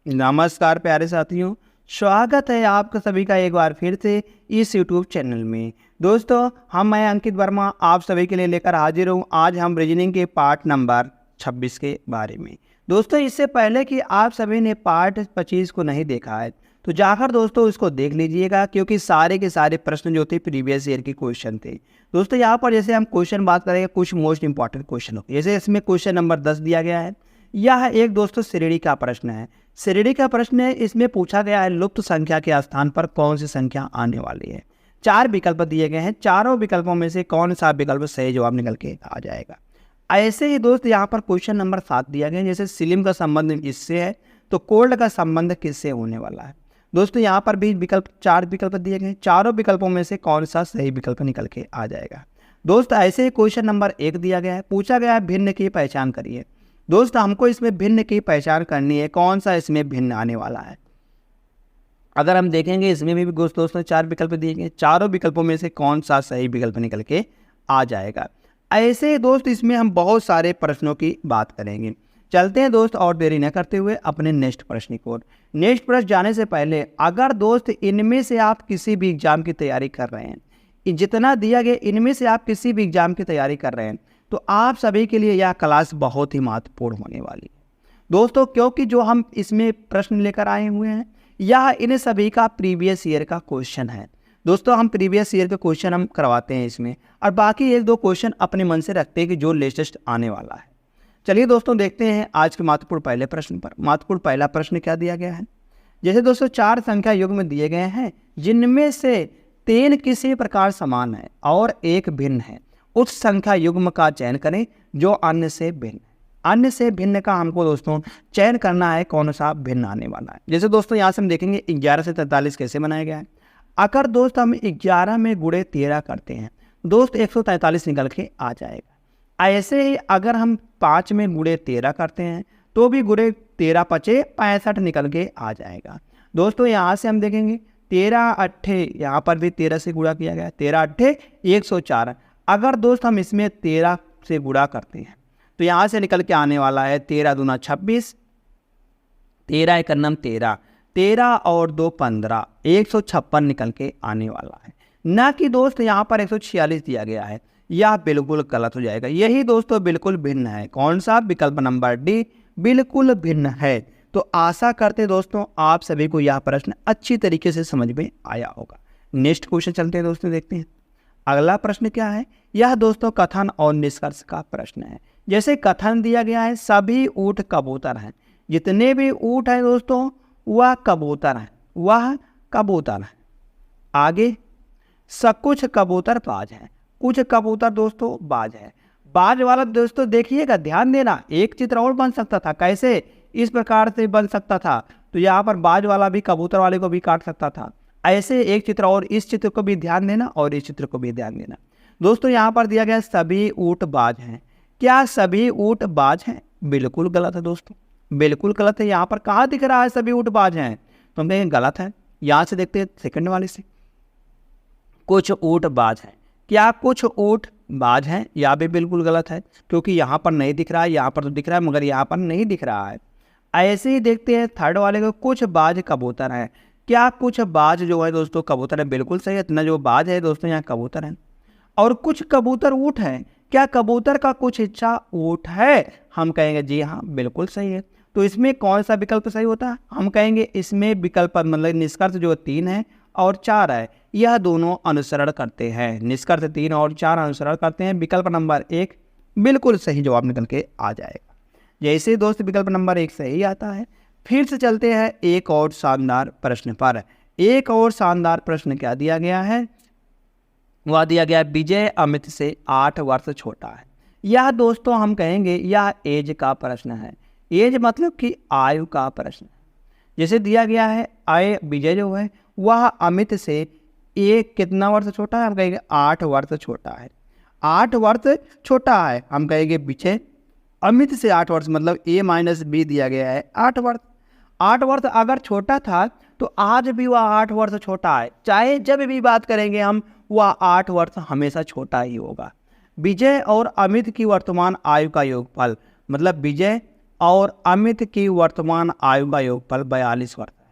नमस्कार प्यारे साथियों, स्वागत है आपका सभी का एक बार फिर से इस यूट्यूब चैनल में। दोस्तों, मैं अंकित वर्मा आप सभी के लिए लेकर हाजिर हूँ। आज हम रीजनिंग के पार्ट नंबर 26 के बारे में। दोस्तों, इससे पहले कि आप सभी ने पार्ट 25 को नहीं देखा है तो जाकर दोस्तों उसको देख लीजिएगा, क्योंकि सारे के सारे प्रश्न जो थे प्रीवियस ईयर के क्वेश्चन थे। दोस्तों, यहाँ पर जैसे हम क्वेश्चन बात करेंगे, कुछ मोस्ट इंपॉर्टेंट क्वेश्चन हो, जैसे इसमें क्वेश्चन नंबर 10 दिया गया है। यह एक दोस्तों श्रेणी का प्रश्न है। श्रेणी का प्रश्न है, इसमें पूछा गया है लुप्त संख्या के स्थान पर कौन सी संख्या आने वाली है। 4 विकल्प दिए गए हैं, चारों विकल्पों में से कौन सा विकल्प सही जवाब निकल के आ जाएगा। ऐसे ही दोस्त यहाँ पर क्वेश्चन नंबर 7 दिया गया है, जैसे सिलिम का संबंध इससे है तो कोल्ड का संबंध किससे होने वाला है। दोस्तों, यहाँ पर भी विकल्प 4 विकल्प दिए गए हैं, चारों विकल्पों में से कौन सा सही विकल्प निकल के आ जाएगा। दोस्त, ऐसे ही क्वेश्चन नंबर 1 दिया गया है, पूछा गया है भिन्न की पहचान करिए। दोस्त, हमको इसमें भिन्न की पहचान करनी है, कौन सा इसमें भिन्न आने वाला है। अगर हम देखेंगे इसमें भी दोस्तों 4 विकल्प दिए गए, चारों विकल्पों में से कौन सा सही विकल्प निकल के आ जाएगा। ऐसे दोस्त इसमें हम बहुत सारे प्रश्नों की बात करेंगे। चलते हैं दोस्त, और देरी न करते हुए अपने नेक्स्ट प्रश्न की ओर। नेक्स्ट प्रश्न जाने से पहले, अगर दोस्त इनमें से आप किसी भी एग्जाम की तैयारी कर रहे हैं, जितना दिया गया इनमें से आप किसी भी एग्जाम की तैयारी कर रहे हैं, तो आप सभी के लिए यह क्लास बहुत ही महत्वपूर्ण होने वाली है दोस्तों, क्योंकि जो हम इसमें प्रश्न लेकर आए हुए हैं यह इन सभी का प्रीवियस ईयर का क्वेश्चन है। दोस्तों, हम प्रीवियस ईयर के क्वेश्चन हम करवाते हैं इसमें, और बाकी 1-2 क्वेश्चन अपने मन से रखते हैं कि जो लेटेस्ट आने वाला है। चलिए दोस्तों, देखते हैं आज के महत्वपूर्ण पहले प्रश्न पर। महत्वपूर्ण पहला प्रश्न क्या दिया गया है। जैसे दोस्तों 4 संख्या युग्म दिए गए हैं, जिनमें से 3 किसी प्रकार समान है और 1 भिन्न है। उस संख्या युग्म का चयन करें जो अन्य से भिन्न है। अन्य से भिन्न का हमको दोस्तों चयन करना है, कौन सा भिन्न आने वाला है। जैसे दोस्तों यहाँ से हम देखेंगे 11 से 43 कैसे बनाया गया है। अगर दोस्त हम 11 में गुणे 13 करते हैं, दोस्त 143 निकल के आ जाएगा। ऐसे ही अगर हम 5 में गुणे 13 करते हैं तो भी गुणे 13 पचे 65 निकल के आ जाएगा। दोस्तों, यहाँ से हम देखेंगे 13 अट्ठे, यहाँ पर भी 13 से गुणा किया गया है, 13 अट्ठे 104। अगर दोस्त हम इसमें 13 से गुणा करते हैं तो यहाँ से निकल के आने वाला है 13 दूना 26, 13 एक नम 13, 13 और 2 15, 156 निकल के आने वाला है। ना कि दोस्त यहाँ पर 146 दिया गया है, यह बिल्कुल गलत हो जाएगा। यही दोस्तों बिल्कुल भिन्न है। कौन सा? विकल्प नंबर डी, बिल्कुल भिन्न है। तो आशा करते दोस्तों आप सभी को यह प्रश्न अच्छी तरीके से समझ में आया होगा। नेक्स्ट क्वेश्चन चलते हैं दोस्तों, देखते हैं अगला प्रश्न क्या है। यह दोस्तों कथन और निष्कर्ष का प्रश्न है। जैसे कथन दिया गया है, सभी ऊँट कबूतर हैं। जितने भी ऊँट हैं दोस्तों वह कबूतर हैं, वह कबूतर है। आगे कुछ कबूतर बाज हैं, कुछ कबूतर दोस्तों बाज है। बाज वाला दोस्तों देखिएगा, ध्यान देना, एक चित्र और बन सकता था। कैसे? इस प्रकार से बन सकता था, तो यहाँ पर बाज वाला भी कबूतर वाले को भी काट सकता था। ऐसे एक चित्र, और इस चित्र को भी ध्यान देना और इस चित्र को भी ध्यान देना। दोस्तों यहाँ पर दिया गया सभी ऊँट बाज हैं। क्या सभी ऊँट बाज हैं? बिल्कुल गलत है दोस्तों, बिल्कुल गलत है। यहाँ पर कहाँ दिख रहा है सभी ऊँट बाज हैं? तो हम कहेंगे गलत है। यहाँ से देखते हैं सेकंड वाले से, कुछ ऊँट बाज हैं। क्या कुछ ऊँट बाज हैं? यह भी बिल्कुल गलत है, क्योंकि यहाँ पर नहीं दिख रहा है, यहाँ पर तो दिख रहा है मगर यहाँ पर नहीं दिख रहा है। ऐसे ही देखते हैं थर्ड वाले को, कुछ बाज कबूतर हैं। क्या कुछ बाज जो है दोस्तों कबूतर है? बिल्कुल सही है। इतना जो बाज है दोस्तों यहाँ कबूतर है। और कुछ कबूतर ऊँट हैं। क्या कबूतर का कुछ हिस्सा ऊँट है? हम कहेंगे जी हाँ, बिल्कुल सही है। तो इसमें कौन सा विकल्प सही होता है? हम कहेंगे इसमें विकल्प मतलब निष्कर्ष जो 3 है और 4 है, यह दोनों अनुसरण करते हैं। निष्कर्ष 3 और 4 अनुसरण करते हैं। विकल्प नंबर 1 बिल्कुल सही जवाब निकल के आ जाएगा। जैसे दोस्त विकल्प नंबर 1 सही आता है। फिर से चलते हैं एक और शानदार प्रश्न पर। एक और शानदार प्रश्न क्या दिया गया है? वह दिया गया विजय अमित से 8 वर्ष छोटा है। यह दोस्तों हम कहेंगे यह एज का प्रश्न है। एज मतलब कि आयु का प्रश्न है। जैसे दिया गया है आय विजय जो है वह अमित से एक कितना वर्ष छोटा है? हम कहेंगे 8 वर्ष छोटा है। 8 वर्ष छोटा है, हम कहेंगे विजय अमित से 8 वर्ष, मतलब a माइनस बी दिया गया है 8 वर्ष। 8 वर्ष अगर छोटा था तो आज भी वह 8 वर्ष छोटा है। चाहे जब भी बात करेंगे हम, वह 8 वर्ष हमेशा छोटा ही होगा। विजय और अमित की वर्तमान आयु का योगफल, मतलब विजय और अमित की वर्तमान आयु का योगफल 42 वर्ष है।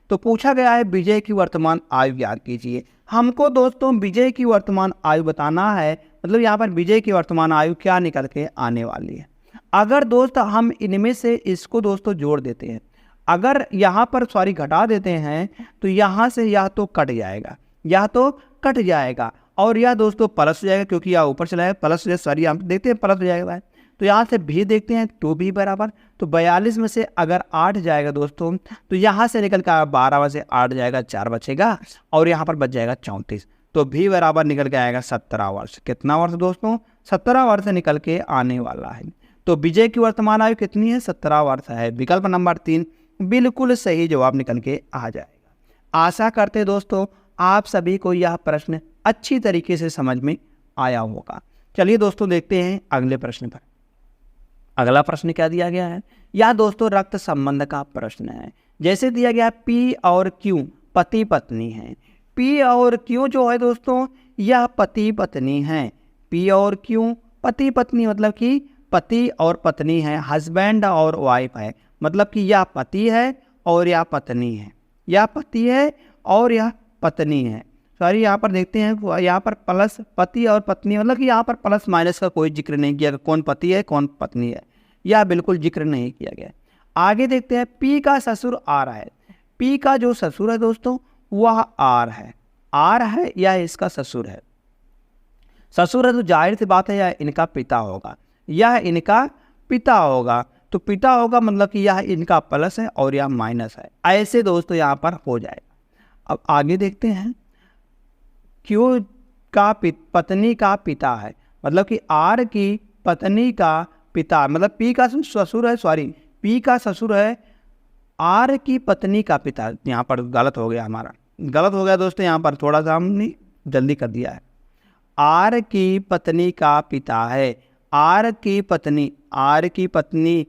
तो पूछा गया है विजय की वर्तमान आयु ज्ञात कीजिए। हमको दोस्तों विजय की वर्तमान आयु बताना है, मतलब यहाँ पर विजय की वर्तमान आयु क्या निकल के आने वाली है। अगर दोस्त हम इनमें से इसको दोस्तों जोड़ देते हैं, अगर यहाँ पर सॉरी घटा देते हैं, तो यहाँ से यह तो कट जाएगा, यह तो कट जाएगा और यह दोस्तों प्लस हो जाएगा, क्योंकि यह ऊपर चला जाएगा प्लस, सॉरी हम देखते हैं प्लस हो जाएगा। तो यहाँ से भी देखते हैं तो भी बराबर, तो 42 में से अगर 8 जाएगा दोस्तों, तो यहाँ से निकल कर 12 में से 8 जाएगा, 4 बचेगा और यहाँ पर बच जाएगा 34। तो भी बराबर निकल के आएगा 17 वर्ष। कितना वर्ष दोस्तों? 17 वर्ष निकल के आने वाला है। तो विजय की वर्तमान आयु कितनी है? 17 वर्ष है। विकल्प नंबर 3 बिल्कुल सही जवाब निकल के आ जाएगा। आशा करते दोस्तों आप सभी को यह प्रश्न अच्छी तरीके से समझ में आया होगा। चलिए दोस्तों देखते हैं अगले प्रश्न पर। अगला प्रश्न क्या दिया गया है? यह दोस्तों रक्त संबंध का प्रश्न है। जैसे दिया गया पी और क्यू पति पत्नी हैं। पी और क्यू जो है दोस्तों यह पति पत्नी हैं। पी और क्यू पति पत्नी मतलब कि पति और पत्नी है, हस्बैंड और वाइफ है, मतलब कि यह पति है और यह पत्नी है, यह पति है और यह पत्नी है। सॉरी यहाँ पर देखते हैं, यहाँ पर प्लस पति और पत्नी, मतलब कि यहाँ पर प्लस माइनस का कोई जिक्र नहीं किया गया, कौन पति है कौन पत्नी है, यह बिल्कुल जिक्र नहीं किया गया। आगे देखते हैं पी का ससुर आर है। पी का जो ससुर है दोस्तों वह आर है। आर है या इसका ससुर है? ससुर है तो जाहिर सी बात है यह इनका पिता होगा, यह इनका पिता होगा। तो पिता होगा मतलब कि यह इनका प्लस है और यह माइनस है। ऐसे दोस्तों यहाँ पर हो जाएगा। अब आगे देखते हैं क्यू का पत्नी का पिता है, मतलब कि आर की पत्नी का पिता, मतलब पी का ससुर है, सॉरी पी का ससुर है आर की पत्नी का पिता। यहाँ पर गलत हो गया, हमारा गलत हो गया दोस्तों, यहाँ पर थोड़ा सा हमने जल्दी कर दिया है। आर की पत्नी का पिता है, आर की पत्नी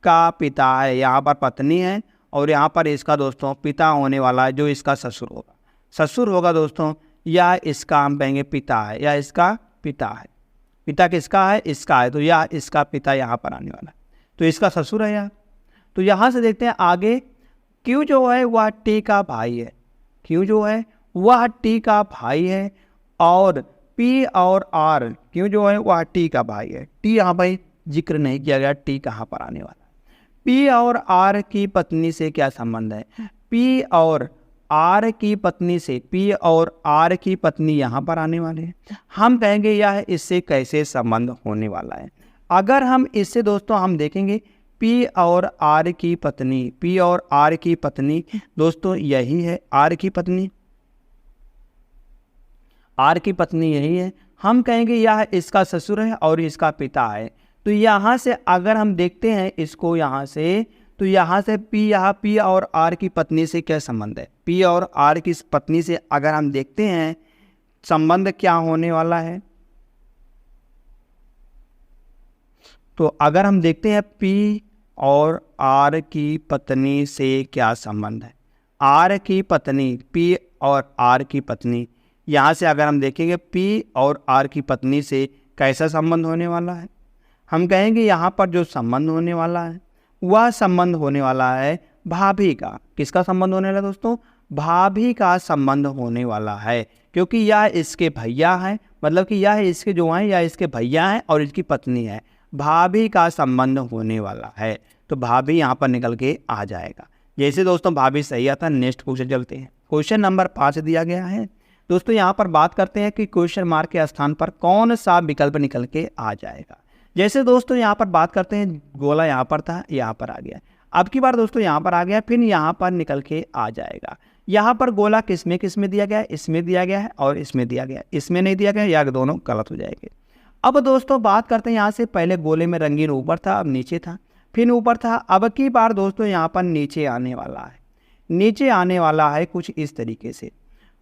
का पिता है, यहाँ पर पत्नी है और यहाँ पर इसका दोस्तों पिता होने वाला है जो इसका ससुर होगा। ससुर होगा दोस्तों या इसका हम कहेंगे पिता है, या इसका पिता है। पिता किसका है? इसका है, तो यह इसका पिता यहाँ पर आने वाला है, तो इसका ससुर है यार। तो यहाँ से देखते हैं आगे क्यू जो है वह टी का भाई है, क्यू जो है वह टी का भाई है और पी और आर क्यू जो है वह टी का भाई है। टी यहाँ पर जिक्र नहीं किया गया, टी कहाँ पर आने वाला है। पी और आर की पत्नी से क्या संबंध है? पी और आर की पत्नी से, पी और आर की पत्नी यहाँ पर आने वाले हैं। हम कहेंगे यह इससे कैसे संबंध होने वाला है। अगर हम इससे दोस्तों हम देखेंगे पी और आर की पत्नी, पी और आर की पत्नी दोस्तों यही है, आर की पत्नी, आर की पत्नी यही है। हम कहेंगे यह इसका ससुर है और इसका पिता है। तो यहाँ से अगर हम देखते हैं इसको यहाँ से, तो यहाँ से पी और आर की पत्नी से क्या संबंध है? पी और आर की पत्नी से अगर हम देखते हैं संबंध क्या होने वाला है, तो अगर हम देखते हैं पी और आर की पत्नी से क्या संबंध है, आर की पत्नी, पी और आर की पत्नी, यहाँ से अगर हम देखेंगे पी और आर की पत्नी से कैसा संबंध होने वाला है, हम कहेंगे यहाँ पर जो संबंध होने वाला है वह संबंध होने वाला है भाभी का। किसका संबंध होने वाला है दोस्तों? भाभी का संबंध होने वाला है, क्योंकि यह इसके भैया हैं, मतलब कि यह इसके जो हैं या इसके भैया हैं और इसकी पत्नी है। भाभी का संबंध होने वाला है, तो भाभी यहाँ पर निकल के आ जाएगा। जैसे दोस्तों भाभी सही आता है, नेक्स्ट क्वेश्चन चलते हैं। क्वेश्चन नंबर 5 दिया गया है दोस्तों। यहाँ पर बात करते हैं कि क्वेश्चन मार्क के स्थान पर कौन सा विकल्प निकल के आ जाएगा। जैसे दोस्तों यहाँ पर बात करते हैं गोला यहाँ पर था, यहाँ पर आ गया, अब की बार दोस्तों यहाँ पर आ गया, फिर यहाँ पर निकल के आ जाएगा। यहाँ पर गोला किस में दिया गया है? इसमें दिया गया है और इसमें दिया गया है, इसमें नहीं दिया गया, या दोनों गलत हो जाएंगे। अब दोस्तों बात करते हैं यहाँ से, पहले गोले में रंगीन ऊपर था, अब नीचे था, फिर ऊपर था, अब की बार दोस्तों यहाँ पर नीचे आने वाला है। नीचे आने वाला है कुछ इस तरीके से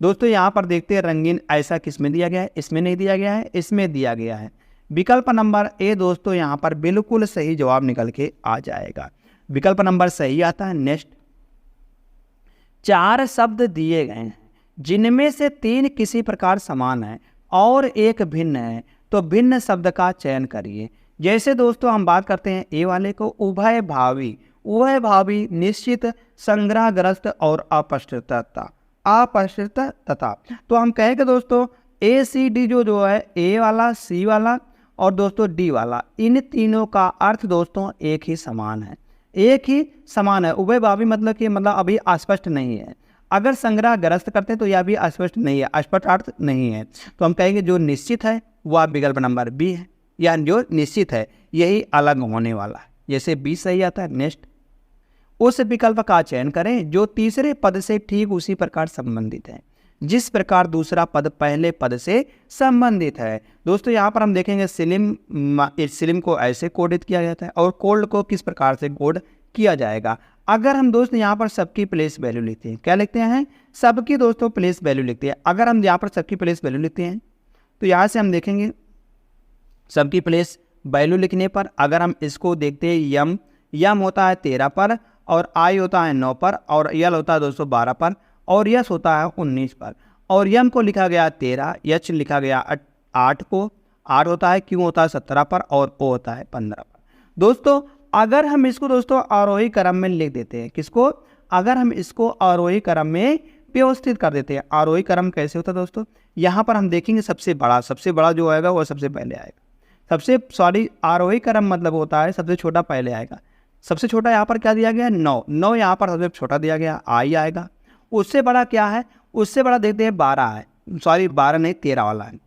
दोस्तों। यहाँ पर देखते हैं रंगीन ऐसा किस में दिया गया है? इसमें नहीं दिया गया है, इसमें दिया गया है। विकल्प नंबर ए दोस्तों यहाँ पर बिल्कुल सही जवाब निकल के आ जाएगा। विकल्प नंबर सही आता है। नेक्स्ट, 4 शब्द दिए गए हैं जिनमें से 3 किसी प्रकार समान है और एक भिन्न है, तो भिन्न शब्द का चयन करिए। जैसे दोस्तों हम बात करते हैं ए वाले को, उभय भावी, उभय भावी निश्चित, संग्रहग्रस्त और अपष्टता, अपष्टता। तो हम कहेंगे दोस्तों ए सी डी जो है, ए वाला, सी वाला और दोस्तों डी वाला, इन तीनों का अर्थ दोस्तों एक ही समान है, एक ही समान है। उभय भावी मतलब कि मतलब अभी अस्पष्ट नहीं है। अगर संग्रहग्रस्त करते हैं तो यह भी अस्पष्ट नहीं है, अस्पष्ट अर्थ नहीं है। तो हम कहेंगे जो निश्चित है वह विकल्प नंबर बी है, या जो निश्चित है यही अलग होने वाला है। जैसे बी सही आता है। नेक्स्ट, उस विकल्प का चयन करें जो तीसरे पद से ठीक उसी प्रकार संबंधित है जिस प्रकार दूसरा पद पहले पद से संबंधित है। दोस्तों यहाँ पर हम देखेंगे स्लिम को ऐसे कोडित किया जाता है और कोल्ड को किस प्रकार से कोड किया जाएगा। अगर हम दोस्तों यहाँ पर सबकी प्लेस वैल्यू लिखते हैं, क्या लिखते हैं, सबकी दोस्तों प्लेस वैल्यू लिखते हैं। अगर हम यहाँ पर सबकी प्लेस वैल्यू लिखते हैं तो यहाँ से हम देखेंगे सबकी प्लेस वैल्यू लिखने पर अगर हम इसको देखते हैं, यम होता है 13 पर और आई होता है 9 पर और यल होता है दोस्तों 12 पर और यस होता है 19 पर और यम को लिखा गया 13, यच लिखा गया 8 को, 8 होता है, क्यू होता है 17 पर और ओ होता है 15 पर। दोस्तों अगर हम इसको दोस्तों आरोही क्रम में लिख देते हैं, किसको, अगर हम इसको आरोही क्रम में व्यवस्थित कर देते हैं। आरोही क्रम कैसे होता है दोस्तों, यहाँ पर हम देखेंगे सबसे बड़ा जो आएगा वो सबसे पहले आएगा। आरोही क्रम मतलब होता है सबसे छोटा पहले आएगा। सबसे छोटा यहाँ पर क्या दिया गया है, 9 यहाँ पर सबसे छोटा दिया गया आई आएगा। उससे बड़ा क्या है, उससे बड़ा देखते हैं 12 है, 12 नहीं 13 वाला है।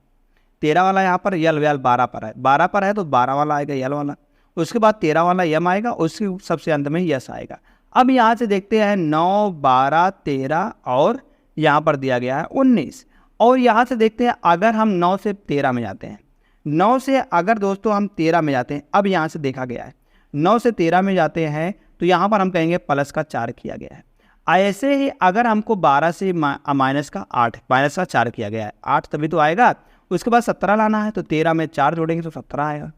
13 वाला यहाँ पर यल 12 पर है, 12 पर है तो 12 वाला आएगा यल वाला। उसके बाद 13 वाला यम आएगा, उसके सबसे अंत में यस आएगा। अब यहाँ से देखते हैं 9, 12, 13 और यहाँ पर दिया गया है 19। और यहाँ से देखते हैं अगर हम 9 से 13 में जाते हैं, 9 से अगर दोस्तों हम 13 में जाते हैं, अब यहाँ से देखा गया है 9 से 13 में जाते हैं तो यहाँ पर हम कहेंगे प्लस का 4 किया गया है। ऐसे ही अगर हमको 12 से माइनस का 4 किया गया है, 8 तभी तो आएगा। उसके बाद 17 लाना है तो 13 में 4 जोड़ेंगे तो 17 आएगा।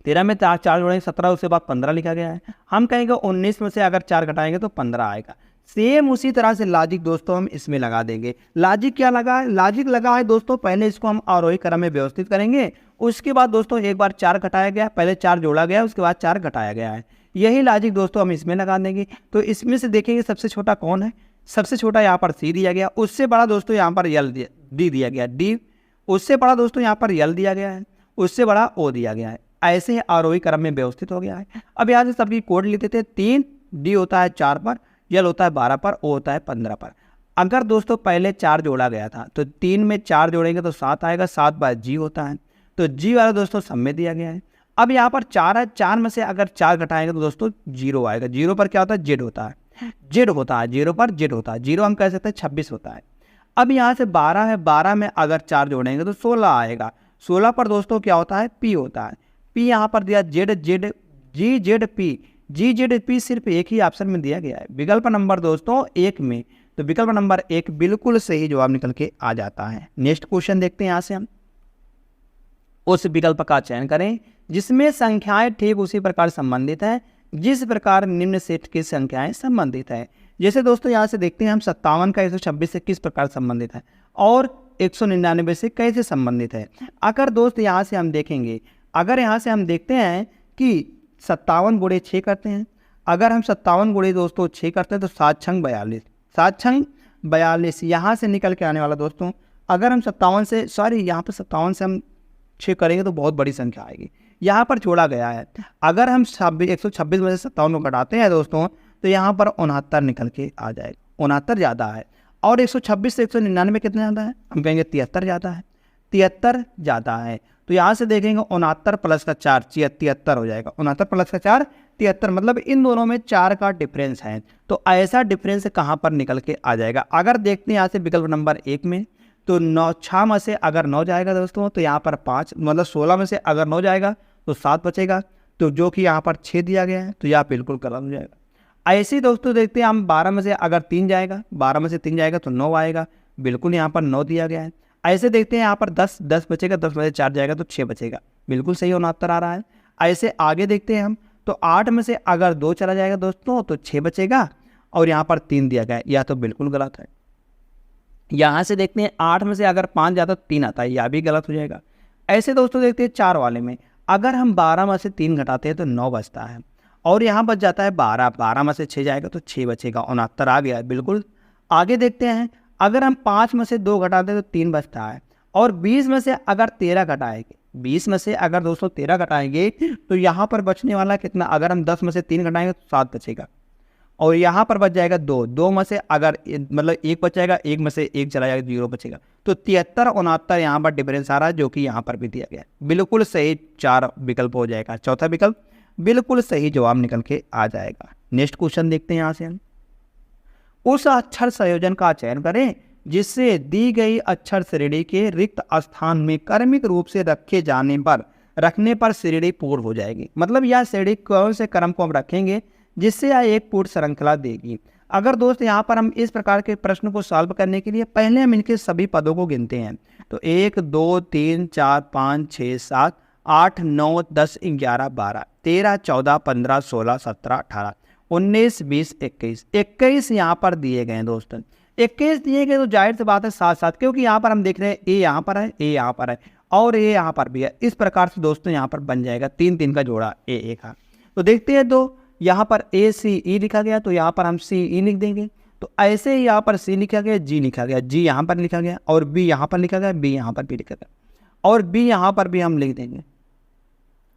13 में 4 जोड़ेंगे 17, उसके बाद 15 लिखा गया है। हम कहेंगे 19 में से अगर 4 घटाएंगे तो 15 आएगा। सेम उसी तरह से लॉजिक दोस्तों हम इसमें लगा देंगे। लॉजिक क्या लगा है, लॉजिक लगा है दोस्तों, पहले इसको हम आरोही क्रम में व्यवस्थित करेंगे। उसके बाद दोस्तों एक बार 4 घटाया गया, पहले 4 जोड़ा गया, उसके बाद 4 घटाया गया है। यही लॉजिक दोस्तों हम इसमें लगा देंगे। तो इसमें से देखेंगे सबसे छोटा कौन है, सबसे छोटा यहाँ पर सी दिया गया, उससे बड़ा दोस्तों यहाँ पर यल डी दिया गया, डी, उससे बड़ा दोस्तों यहाँ पर यल दिया गया है, उससे बड़ा ओ दिया गया है। ऐसे ही आरोही क्रम में व्यवस्थित हो गया है। अब यहाँ से सभी कोड लेते थे, 3, डी होता है 4 पर, यल होता है 12 पर, ओ होता है 15 पर। अगर दोस्तों पहले 4 जोड़ा गया था तो 3 में 4 जोड़ेंगे तो 7 आएगा, 7 बार जी होता है, तो जी वाला दोस्तों सब में दिया गया है। अब यहाँ पर 4 है, 4 में से अगर 4 घटाएंगे तो दोस्तों 0 आएगा। 0 पर क्या होता है, जेड होता है, जेड होता है, 0 पर जेड होता है, 0 हम कह सकते हैं 26 होता है। अब यहाँ से 12 है, 12 में अगर 4 जोड़ेंगे तो 16 आएगा। 16 पर दोस्तों क्या होता है, पी होता है, पी यहाँ पर दिया जेड, जी जेड पी, जी जेड पी सिर्फ एक ही ऑप्शन में दिया गया है, विकल्प नंबर दोस्तों 1 में। तो विकल्प नंबर 1 बिल्कुल सही जवाब निकल के आ जाता है। नेक्स्ट क्वेश्चन देखते हैं। यहाँ से हम उस विकल्प का चयन करें जिसमें संख्याएं ठीक उसी प्रकार संबंधित है जिस प्रकार निम्न सेट की संख्याएं संबंधित है। जैसे दोस्तों यहाँ से देखते हैं हम 57 का 126 से किस प्रकार संबंधित है और 199 से कैसे संबंधित है। अगर दोस्त यहाँ से हम देखेंगे, अगर यहाँ से हम देखते हैं कि 57 गुणे 6 करते हैं, अगर हम 57 गुणे दोस्तों 6 करते हैं तो 7 छंग 42, 7 छंग 42 यहाँ से निकल के आने वाला दोस्तों। अगर हम 57 से यहाँ पर 57 से हम 6 करेंगे तो बहुत बड़ी संख्या आएगी, यहाँ पर जोड़ा गया है। अगर हम 126 में से 57 को घटाते हैं दोस्तों तो यहाँ पर 69 निकल के आ जाएगा, 69 ज़्यादा है। और 126 से 199 कितना ज़्यादा है, हम कहेंगे 73 ज़्यादा है, 73 ज़्यादा है। तो यहाँ से देखेंगे 69 प्लस का 4 73 हो जाएगा, 69 प्लस का 4 73, मतलब इन दोनों में 4 का डिफरेंस है। तो ऐसा डिफरेंस कहाँ पर निकल के आ जाएगा। अगर देखते हैं यहाँ से विकल्प नंबर 1 में तो 6 में से अगर 9 जाएगा दोस्तों तो यहाँ पर 5, मतलब 16 में से अगर 9 जाएगा तो 7 बचेगा, तो जो कि यहाँ पर 6 दिया गया है तो यह बिल्कुल गलत हो जाएगा। ऐसे ही दोस्तों देखते हैं हम 12 में से अगर 3 जाएगा, 12 में से 3 जाएगा तो 9 आएगा, बिल्कुल यहाँ पर 9 दिया गया है। ऐसे देखते हैं यहाँ पर 10 बचेगा, 10 में से 4 जाएगा तो 6 बचेगा, बिल्कुल सही 69 आ रहा है। ऐसे आगे देखते हैं हम तो 8 में से अगर 2 चला जाएगा दोस्तों तो 6 बचेगा और यहाँ पर 3 दिया गया है, यह तो बिल्कुल गलत है। यहाँ से देखते हैं 8 में से अगर 5 जाता तो 3 आता है, यह भी गलत हो जाएगा। ऐसे दोस्तों देखते हैं 4 वाले में अगर हम 12 में से 3 घटाते हैं तो 9 बचता है, और यहाँ बच जाता है 12, 12 में से 6 जाएगा तो 6 बचेगा, 69 आ गया है बिल्कुल। आगे देखते हैं, अगर हम 5 में से 2 घटाते हैं तो 3 बचता है, और 20 में से अगर 13 घटाएंगे, 20 में से अगर दोस्तों 13 घटाएंगे तो यहाँ पर बचने वाला कितना, अगर हम 10 में से 3 घटाएंगे तो 7 बचेगा, और यहाँ पर बच जाएगा 2, 2 में से अगर मतलब 1 बच जाएगा, 1 में से 1 चला जाएगा 0 बचेगा, तो 73 69 यहाँ पर डिफरेंस आ रहा है, जो कि यहाँ पर भी दिया गया है। बिल्कुल सही 4 विकल्प हो जाएगा, चौथा विकल्प बिल्कुल सही जवाब निकल के आ जाएगा। नेक्स्ट क्वेश्चन देखते हैं यहाँ से हम, उस अक्षर संयोजन का चयन करें जिससे दी गई अक्षर श्रेणी के रिक्त स्थान में क्रमिक रूप से रखने पर श्रेणी पूर्ण हो जाएगी। मतलब यह श्रेणी कौन से क्रम को हम रखेंगे जिससे यह एक पूर्ण श्रृंखला देगी। अगर दोस्त यहाँ पर हम इस प्रकार के प्रश्न को सॉल्व करने के लिए पहले हम इनके सभी पदों को गिनते हैं, तो 1 2 3 4 5 6 7 8 9 10 11 12 13 14 15 16 17 18 19 20 21 21 यहाँ पर दिए गए हैं दोस्तों। 21 दिए गए तो जाहिर सी बात है साथ साथ, क्योंकि यहाँ पर हम देख रहे हैं ए यहाँ पर है, ए यहाँ पर है, और ए यहाँ पर भी है। इस प्रकार से दोस्तों यहाँ पर बन जाएगा 3 3 का जोड़ा ए का। तो देखते हैं, तो यहाँ पर ए सी ई लिखा गया, तो यहाँ पर हम सी ई लिख देंगे। तो ऐसे ही यहाँ पर सी लिखा गया, जी लिखा गया, जी यहाँ पर लिखा गया, और बी यहाँ पर लिखा गया, बी यहाँ पर भी लिखा गया, और बी यहाँ पर भी हम लिख देंगे,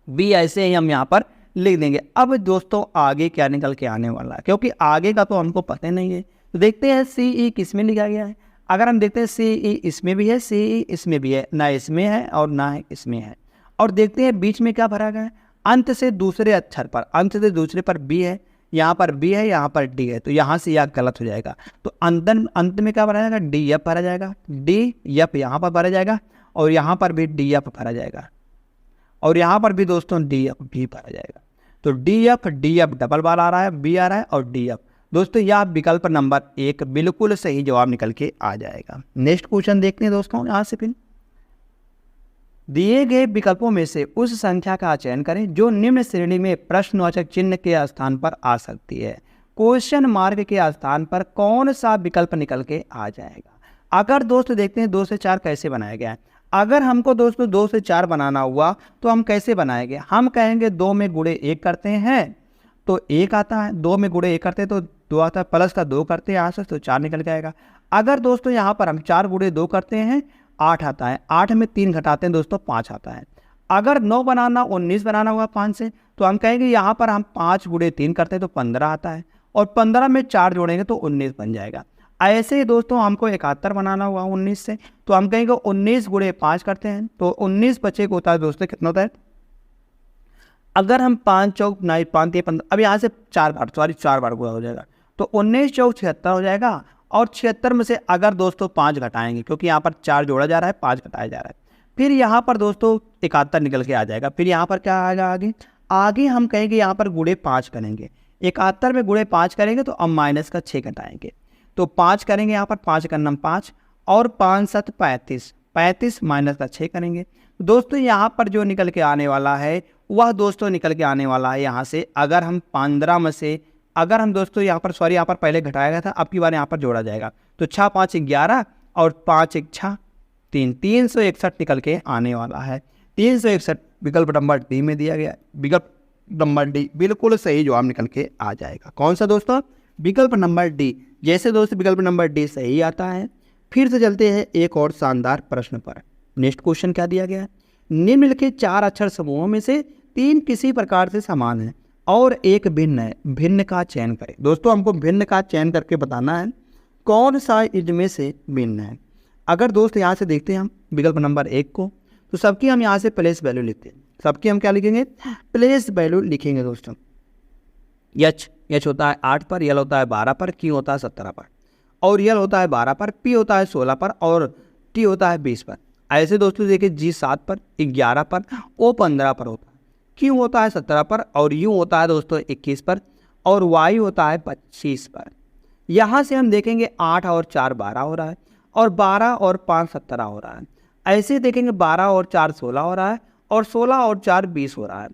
बी ऐसे ही हम यहाँ पर लिख देंगे। अब दोस्तों आगे क्या निकल के आने वाला है, क्योंकि आगे का तो हमको पता नहीं है। तो देखते हैं सी ई किस में लिखा गया है। अगर हम देखते हैं सी ई इसमें भी है, सी ई इसमें भी है, ना इसमें है और ना इसमें है। और देखते हैं बीच में क्या भरा गया है, अंत से दूसरे अक्षर पर, अंत से दूसरे पर बी है, यहाँ पर बी है, यहाँ पर डी है, तो यहाँ से यह गलत हो जाएगा। तो अंत में क्या भरा जाएगा, डी एफ भरा जाएगा, डी एफ यहाँ पर भरा जाएगा, और यहाँ पर भी डी एफ भरा जाएगा, और यहाँ पर भी दोस्तों डी एफ भी भरा जाएगा। तो डी एफ डबल बार आ रहा है, बी आ रहा है, और डी एफ। दोस्तों यह विकल्प नंबर 1 बिल्कुल सही जवाब निकल के आ जाएगा। नेक्स्ट क्वेश्चन देखते हैं दोस्तों, यहाँ से फिर दिए गए विकल्पों में से उस संख्या का चयन करें जो निम्न श्रेणी में प्रश्नवाचक चिन्ह के स्थान पर आ सकती है। क्वेश्चन मार्क के स्थान पर कौन सा विकल्प निकल के आ जाएगा। अगर दोस्तों देखते हैं 2 से 4 कैसे बनाया गया है। अगर हमको दोस्तों 2 से 4 बनाना हुआ तो हम कैसे बनाएंगे, हम कहेंगे 2 में गुणे 1 करते हैं तो 1 आता है, 2 में गुणे 1 करते हैं तो 2 आता है, प्लस का 2 करते हैं यहाँ से तो 4 निकल के आएगा। अगर दोस्तों यहाँ पर हम 4 गुणे 2 करते हैं 8 आता है, 8 में 3 घटाते हैं दोस्तों 5 आता है। अगर 9 बनाना 19 बनाना हुआ 5 से तो हम कहेंगे यहाँ पर हम 5 गुणे 3 करते हैं तो 15 आता है, और 15 में 4 जोड़ेंगे तो 19 बन जाएगा। ऐसे ही दोस्तों हमको 71 बनाना हुआ 19 से तो हम कहेंगे 19 गुणे 5 करते हैं तो 19 बचे को होता है दोस्तों कितना होता है। अगर हम 5 चौक 5 15, अब यहाँ से 4 बार गुणा हो जाएगा तो 19 चौक 76 हो जाएगा, और 76 में से अगर दोस्तों 5 घटाएंगे क्योंकि यहाँ पर 4 जोड़ा जा रहा है 5 घटाया जा रहा है, फिर यहाँ पर दोस्तों 71 निकल के आ जाएगा। फिर यहाँ पर क्या आएगा आगे हम कहेंगे यहाँ पर गुणे 5 करेंगे, 71 में गुणे 5 करेंगे तो अब माइनस का 6 घटाएंगे तो 5 करेंगे, यहाँ पर 5 करना 5 और 5 7 35, 35 माइनस का 6 करेंगे दोस्तों। यहाँ पर जो निकल के आने वाला है वह दोस्तों निकल के आने वाला है यहाँ से, अगर हम 15 में से अगर हम दोस्तों यहाँ पर यहाँ पर पहले घटाया गया था, अब की बार यहाँ पर जोड़ा जाएगा तो 6 5 11 और 5 1 6 3, 361 निकल के आने वाला है। 361 विकल्प नंबर डी में दिया गया, विकल्प नंबर डी बिल्कुल सही जवाब निकल के आ जाएगा। कौन सा दोस्तों, विकल्प नंबर डी। जैसे दोस्तों विकल्प नंबर डी सही आता है, फिर से चलते हैं एक और शानदार प्रश्न पर। नेक्स्ट क्वेश्चन क्या दिया गया है, निम्नलिखित 4 अक्षर समूहों में से 3 किसी प्रकार से समान है और एक भिन्न है, भिन्न का चयन करें। दोस्तों हमको भिन्न का चयन करके बताना है कौन सा इनमें से भिन्न है। अगर दोस्त यहाँ से देखते हैं हम विकल्प नंबर 1 को, तो सबकी हम यहाँ से प्लेस वैल्यू लिखते हैं। सबकी हम क्या लिखेंगे, प्लेस वैल्यू लिखेंगे दोस्तों। एच होता है 8 पर, यल होता है 12 पर, क्यू होता है 17 पर, और यल होता है 12 पर, पी होता है 16 पर, और टी होता है 20 पर। ऐसे दोस्तों देखिए जी 7 पर, 11 पर, ओ 15 पर होता है, क्यू होता है 17 पर, और यू होता है दोस्तों 21 पर, और वाई होता है 25 पर। यहाँ से हम देखेंगे 8 और 4 12 हो रहा है, और 12 और 5 17 हो रहा है। ऐसे देखेंगे 12 और 4 16 हो रहा है, और 16 और 4 20 हो रहा है,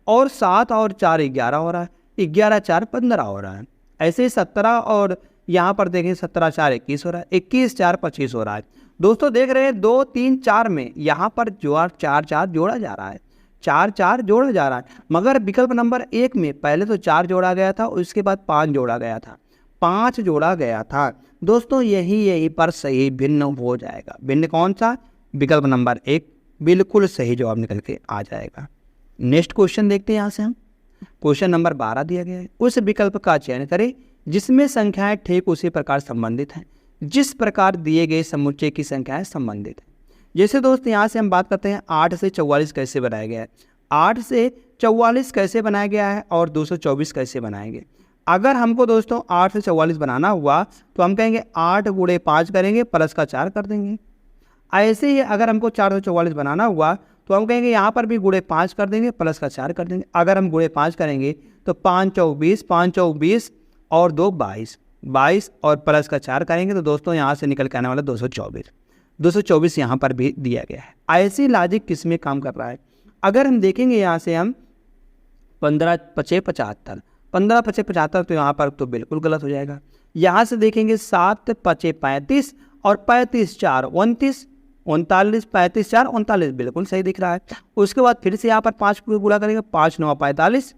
और 7 और 4 11 हो रहा है, 11 4 15 हो रहा है। ऐसे 17 और यहाँ पर देखें 17 4 21 हो रहा है, 21 4 25 हो रहा है। दोस्तों देख रहे हैं 2 3 4 में यहाँ पर जो 4 4 जोड़ा जा रहा है, 4 4 जोड़ा जा रहा है, मगर विकल्प नंबर 1 में पहले तो 4 जोड़ा गया था, उसके बाद 5 जोड़ा गया था, 5 जोड़ा गया था। दोस्तों यही पर सही भिन्न हो जाएगा। भिन्न कौन सा? विकल्प नंबर 1 बिल्कुल सही जवाब निकल के आ जाएगा। नेक्स्ट क्वेश्चन देखते हैं यहाँ से हम। क्वेश्चन नंबर 12 दिया गया है, उस विकल्प का चयन करें जिसमें संख्याएं ठीक उसी प्रकार संबंधित हैं जिस प्रकार दिए गए समुच्चय की संख्याएं संबंधित हैं। जैसे दोस्त यहाँ से हम बात करते हैं 8 से 44 कैसे बनाया गया है, 8 से 44 कैसे बनाया गया है और 224 कैसे बनाएंगे। अगर हमको दोस्तों 8 से 44 बनाना हुआ तो हम कहेंगे 8 गुणे 5 करेंगे, प्लस का 4 कर देंगे। ऐसे ही अगर हमको 4 से 44 बनाना हुआ तो हम कहेंगे यहाँ पर भी गुणे 5 कर देंगे, प्लस का 4 कर देंगे। अगर हम गुणे 5 करेंगे तो 5 चौक 20, 5 चौक 20 और 2 22, 22 और प्लस का 4 करेंगे तो दोस्तों यहाँ से निकल के आने वाला 224, 224 यहाँ पर भी दिया गया है। ऐसी लॉजिक किस में काम कर रहा है? अगर हम देखेंगे यहाँ से हम 15 पचे 75, 15 पचे 75 तो यहाँ पर तो बिल्कुल गलत हो जाएगा। यहाँ से देखेंगे 7 पचे 35 और 35 4 29, 39 35 4 39 बिल्कुल सही दिख रहा है। उसके बाद फिर से यहाँ पर 5 को गुणा करेंगे, 5 9 45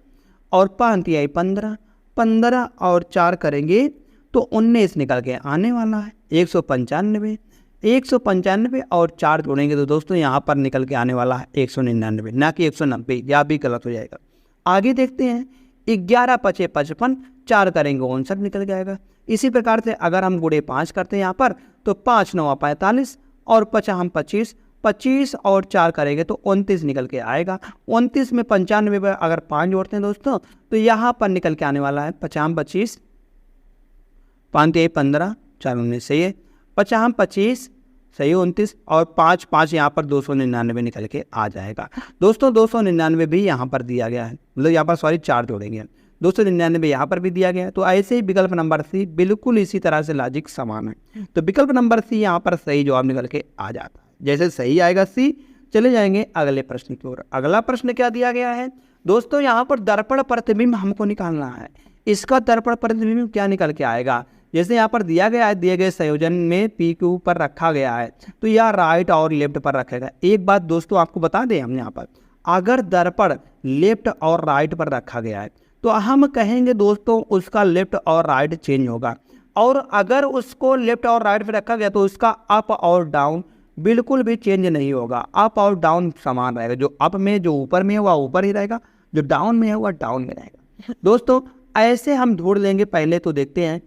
और 5 तिहाई 15, 15 और 4 करेंगे तो 19 निकल के आने वाला है। 195, 195 और 4 जोड़ेंगे तो दोस्तों यहाँ पर निकल के आने वाला है 199, ना कि 190, यह भी गलत हो जाएगा। आगे देखते हैं 11 पचे 55, 4 करेंगे 59 निकल जाएगा। इसी प्रकार से अगर हम गुणे 5 करते हैं यहाँ पर तो 5 9 45 और 5 हम 25, 25 और 4 करेंगे तो 29 निकल के आएगा। 29 में 95 पर अगर 5 जोड़ते हैं दोस्तों तो यहाँ पर निकल के आने वाला है 50 25, 5 15 4 19 सही है, 50 25 सही 29 और 5 5 यहाँ पर 299 निकल के आ जाएगा। दोस्तों 299 भी यहाँ पर दिया गया है, मतलब यहाँ पर सॉरी 4 जोड़ेंगे, 299 यहाँ पर भी दिया गया है। तो ऐसे ही विकल्प नंबर सी बिल्कुल इसी तरह से लॉजिक समान है। तो विकल्प नंबर सी यहाँ पर सही जवाब निकल के आ जाता है। जैसे सही आएगा सी, चले जाएंगे अगले प्रश्न की ओर। अगला प्रश्न क्या दिया गया है दोस्तों? यहाँ पर दर्पण प्रतिबिंब हमको निकालना है। इसका दर्पण प्रतिबिंब क्या निकल के आएगा? जैसे यहाँ पर दिया गया है, दिए गए संयोजन में पी के ऊपर रखा गया है तो यह राइट और लेफ्ट पर रखेगा। एक बात दोस्तों आपको बता दें, हम यहाँ पर अगर दर्पण लेफ्ट और राइट पर रखा गया है तो हम कहेंगे दोस्तों उसका लेफ्ट और राइट चेंज होगा, और अगर उसको लेफ्ट और राइट पर रखा गया तो उसका अप और डाउन बिल्कुल भी चेंज नहीं होगा। अप और डाउन समान रहेगा, जो अप में जो ऊपर में है वह ऊपर ही रहेगा, जो डाउन में है वह डाउन में रहेगा। दोस्तों ऐसे हम ढूंढ लेंगे। पहले तो देखते हैं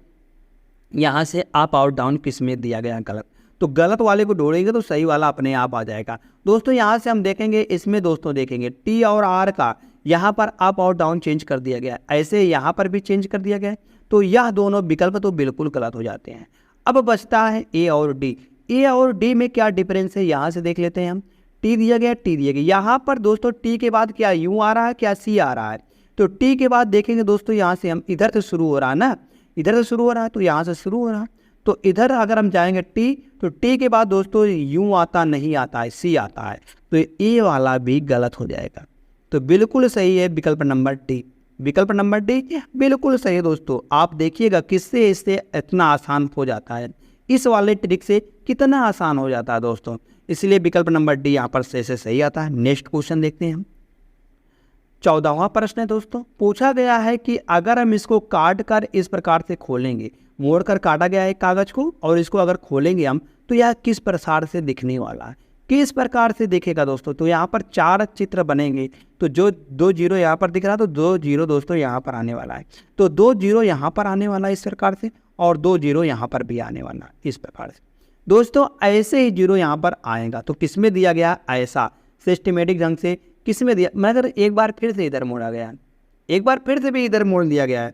यहाँ से अप और डाउन किस में दिया गया गलत, तो गलत वाले को ढूंढेंगे तो सही वाला अपने आप आ जाएगा। दोस्तों यहाँ से हम देखेंगे, इसमें दोस्तों देखेंगे टी और आर का यहाँ पर अप और डाउन चेंज कर दिया गया, ऐसे यहाँ पर भी चेंज कर दिया गया, तो यह दोनों विकल्प तो बिल्कुल गलत हो जाते हैं। अब बचता है ए और डी। ए और डी में क्या डिफरेंस है यहाँ से देख लेते हैं हम। टी दिया गया, टी दिया गया, यहाँ पर दोस्तों टी के बाद क्या यू आ रहा है, क्या सी आ रहा है? तो टी के बाद देखेंगे दोस्तों यहाँ से हम इधर से शुरू हो रहा है ना, इधर से शुरू हो रहा है तो यहाँ से शुरू हो रहा है, तो इधर अगर हम जाएंगे टी, तो टी के बाद दोस्तों यू आता नहीं आता है, सी आता है, तो ए वाला भी गलत हो जाएगा। तो बिल्कुल सही है विकल्प नंबर डी। विकल्प नंबर डी बिल्कुल सही है दोस्तों। आप देखिएगा किससे इससे इतना आसान हो जाता है, इस वाले ट्रिक से कितना आसान हो जाता है दोस्तों, इसलिए विकल्प नंबर डी यहाँ पर से सही आता है। नेक्स्ट क्वेश्चन देखते हैं हम। 14वां प्रश्न है दोस्तों, पूछा गया है कि अगर हम इसको काट कर इस प्रकार से खोलेंगे, मोड़ कर काटा गया है कागज को, और इसको अगर खोलेंगे हम तो यह किस प्रकार से दिखने वाला है, किस प्रकार से दिखेगा दोस्तों? तो यहाँ पर 4 चित्र बनेंगे, तो जो 2 जीरो यहाँ पर दिख रहा है तो 2 जीरो दोस्तों यहाँ पर आने वाला है, तो 2 जीरो यहाँ पर आने वाला है इस प्रकार से, और 2 जीरो यहाँ पर भी आने वाला है इस प्रकार से। दोस्तों ऐसे ही जीरो यहाँ पर आएगा, तो किस में दिया गया ऐसा सिस्टमेटिक ढंग से किस में दिया, मगर एक बार फिर से इधर मोड़ा गया, एक बार फिर से भी इधर मोड़ दिया गया है।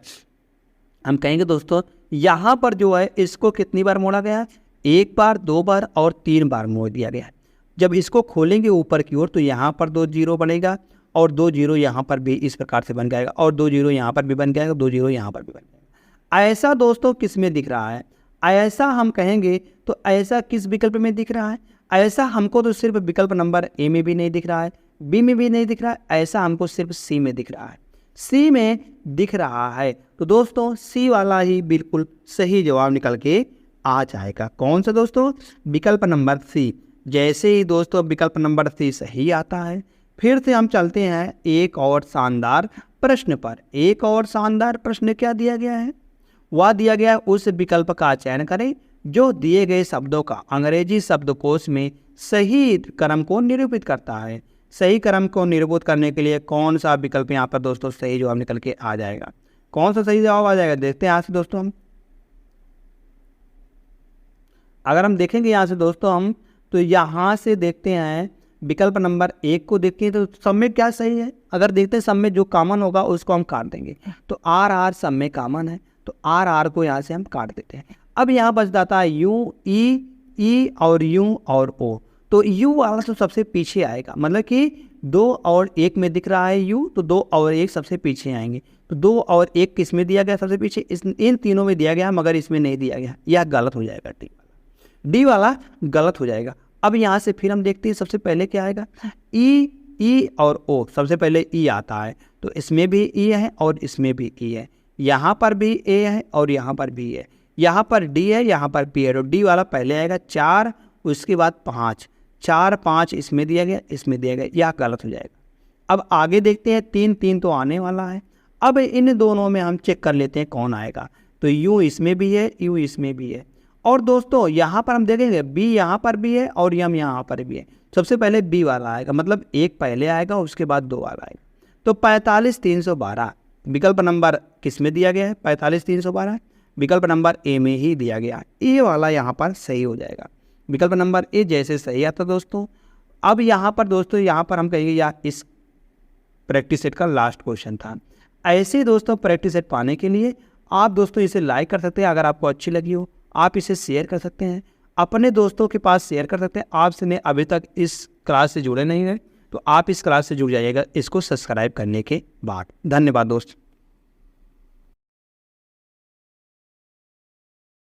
हम कहेंगे दोस्तों यहाँ पर जो है इसको कितनी बार मोड़ा गया है, 1 बार 2 बार और 3 बार मोड़ दिया गया है। जब इसको खोलेंगे ऊपर की ओर तो यहाँ पर 2 जीरो बनेगा, और 2 जीरो यहाँ पर भी इस प्रकार से बन जाएगा, और 2 जीरो यहाँ पर भी बन जाएगा, 2 जीरो यहाँ पर भी बन जाएगा। ऐसा दोस्तों किस में दिख रहा है, ऐसा हम कहेंगे तो ऐसा किस विकल्प में दिख रहा है? ऐसा हमको तो सिर्फ विकल्प नंबर ए में भी नहीं दिख रहा है, बी में भी नहीं दिख रहा है, ऐसा हमको सिर्फ सी में दिख रहा है, सी में दिख रहा है। तो दोस्तों सी वाला ही बिल्कुल सही जवाब निकल के आ जाएगा। कौन सा दोस्तों? विकल्प नंबर सी। जैसे ही दोस्तों विकल्प नंबर सी सही आता है, फिर से हम चलते हैं एक और शानदार प्रश्न पर। एक और शानदार प्रश्न क्या दिया गया है? वह दिया गया है उस विकल्प का चयन करें जो दिए गए शब्दों का अंग्रेजी शब्दकोश में सही क्रम को निरूपित करता है। सही क्रम को निरूपित करने के लिए कौन सा विकल्प यहाँ पर दोस्तों सही जवाब निकल के आ जाएगा? कौन सा सही जवाब आ जाएगा? देखते हैं यहाँ से दोस्तों हम। अगर हम देखेंगे यहाँ से दोस्तों हम, तो यहाँ से देखते हैं विकल्प नंबर 1 को देखते हैं तो सब में क्या सही है। अगर देखते हैं सब में जो कॉमन होगा उसको हम काट देंगे, तो आर आर सब में कॉमन है, तो आर आर को यहाँ से हम काट देते हैं। अब यहाँ बच जाता है यू, ई और यू और ओ। तो यू वाला तो सबसे पीछे आएगा, मतलब कि 2 और 1 में दिख रहा है यू, तो 2 और 1 सबसे पीछे आएंगे। तो 2 और 1 किस में दिया गया सबसे पीछे? इन तीनों में दिया गया, मगर इसमें नहीं दिया गया, यह गलत हो जाएगा। डी वाला गलत हो जाएगा। अब यहाँ से फिर हम देखते हैं सबसे पहले क्या आएगा? ई और ओ। सबसे पहले ई आता है, तो इसमें भी ई है और इसमें भी ई है। यहाँ पर भी ए है और यहाँ पर भी है। यहाँ पर डी है, यहाँ पर पी है, तो डी वाला पहले आएगा। 4 उसके बाद 5, 4 5 इसमें दिया गया, इसमें दिया गया, यह गलत हो जाएगा। अब आगे देखते हैं 3 तो आने वाला है। अब इन दोनों में हम चेक कर लेते हैं कौन आएगा। तो यू इसमें भी है, यू इसमें भी है। और दोस्तों यहाँ पर हम देखेंगे बी यहाँ पर भी है और यम यहाँ पर भी है। सबसे पहले बी वाला आएगा, मतलब 1 पहले आएगा उसके बाद 2 वाला आएगा। तो 45 312 विकल्प नंबर किस में दिया गया है? 45 312 विकल्प नंबर ए में ही दिया गया है। ए वाला यहाँ पर सही हो जाएगा। विकल्प नंबर ए जैसे सही आता दोस्तों। अब यहाँ पर दोस्तों यहाँ पर हम कहेंगे या इस प्रैक्टिस सेट का लास्ट क्वेश्चन था। ऐसे दोस्तों प्रैक्टिस सेट पाने के लिए आप दोस्तों इसे लाइक कर सकते हैं। अगर आपको अच्छी लगी हो आप इसे शेयर कर सकते हैं, अपने दोस्तों के पास शेयर कर सकते हैं। आपने अभी तक इस क्लास से जुड़े नहीं हैं तो आप इस क्लास से जुड़ जाइएगा इसको सब्सक्राइब करने के बाद। धन्यवाद दोस्त।